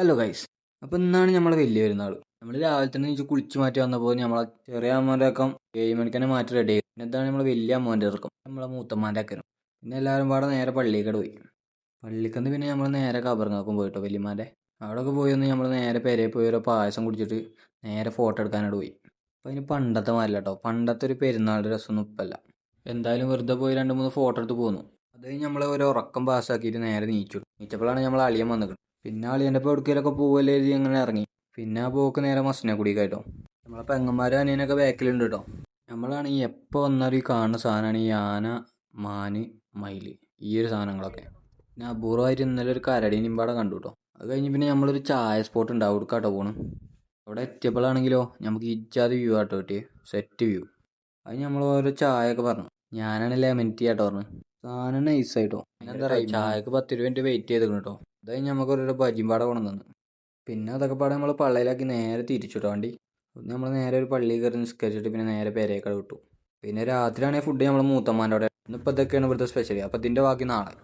Hello guys. അപ്പോൾ ഇന്നാണ് നമ്മളെ വലിയ പെരുന്നാൾ. നമ്മൾ രാവിലെ തന്നെ നീച്ച് കുളിച്ച് മാറ്റി വന്നപ്പോൾ നമ്മളെ ചെറിയ അമ്മോൻ്റെ അക്കം 7 മണിക്ക് തന്നെ മാറ്റി റെഡി ആയി. പിന്നെ എന്താണ് നമ്മളെ വലിയ അമ്മോൻ്റെ ഇറക്കം, നമ്മളെ മൂത്തമ്മാൻ്റെ അക്കനും. പിന്നെ എല്ലാവരും പാടെ നേരെ പള്ളിക്കട് പോയി. പള്ളിക്കന്ന് പിന്നെ നമ്മൾ നേരെ കബറിങ്ങാക്കും പോയിട്ടോ വലിയമ്മാൻ്റെ. അവിടെയൊക്കെ പോയി ഒന്ന് നമ്മൾ നേരെ പെരയിൽ പോയി ഓരോ പായസം കുടിച്ചിട്ട് നേരെ ഫോട്ടോ എടുക്കാനായിട്ട് പോയി. അപ്പോൾ അതിന് പണ്ടത്തെ മാതില്ല കേട്ടോ, പണ്ടത്തെ ഒരു പെരുന്നാളുടെ രസമൊന്നും ഇപ്പല്ല. എന്തായാലും വെറുതെ പോയി 2-3 ഫോട്ടോ എടുത്ത് പോന്നു. അത് കഴിഞ്ഞ് നമ്മൾ ഒരു ഉറക്കം പാസ്സാക്കിയിട്ട് നേരെ നീച്ചപ്പോഴാണ് നമ്മൾ അളിയൻ വന്നത്. പിന്നെ അളിയൻ്റെ ഇപ്പോൾ എവിടേക്കെങ്കിലൊക്കെ പോവല്ലേ എഴുതി അങ്ങനെ ഇറങ്ങി. പിന്നെ ആ പോക്ക് നേരെ മസ്നെ കുടിക്കായിട്ടോ. നമ്മളെ പെങ്ങന്മാരും അനിയനൊക്കെ ബാക്കിലുണ്ട് കേട്ടോ. നമ്മളാണെങ്കിൽ എപ്പോൾ വന്നാലും ഈ കാണുന്ന സാധനമാണ് ഈ ആന, മാന്, മയില്, ഈ ഒരു സാധനങ്ങളൊക്കെ. പിന്നെ അപൂർവമായിട്ട് ഇന്നലെ ഒരു കരടീനെയും പാടെ കണ്ടു കേട്ടോ. അത് കഴിഞ്ഞ് പിന്നെ നമ്മളൊരു ചായ സ്പോട്ട് ഉണ്ട്, അവിടെ കേട്ടോ പോണ്. അവിടെ എത്തിയപ്പോഴാണെങ്കിലോ നമുക്ക് ഇജാതി വ്യൂ ആട്ടോ കിട്ടിയേ, സെറ്റ് വ്യൂ. അത് നമ്മൾ ഓരോ ചായ ഒക്കെ പറഞ്ഞു. ഞാനാണ് ലെമൺ ടീ ആട്ടോ പറഞ്ഞു. സാധനം നൈസായിട്ടോ. എന്താ പറയുക, ചായക്ക് 10 രൂപ വെയിറ്റ് ചെയ്തിരുന്നു കേട്ടോ. അത് കഴിഞ്ഞ് നമുക്ക് ഓരോരോ ബജിയും പാടെ കൊണ്ടുവന്നു. പിന്നെ അതൊക്കെ പാടെ നമ്മൾ പള്ളിയിലാക്കി നേരെ തിരിച്ചിട്ടോ വണ്ടി. നമ്മൾ നേരെ ഒരു പള്ളിയിൽ കയറി നിസ്കരിച്ചിട്ട് പിന്നെ നേരെ പെരേക്കട വിട്ടു. പിന്നെ രാത്രിയാണെങ്കിൽ ഫുഡ് നമ്മൾ മൂത്തമ്മാൻ്റെ അവിടെ. ഇന്നിപ്പോൾ ഇതൊക്കെയാണ് ഇവിടുത്തെ സ്പെഷ്യൽ. അപ്പോൾ ഇതിൻ്റെ ബാക്കി നാളെ.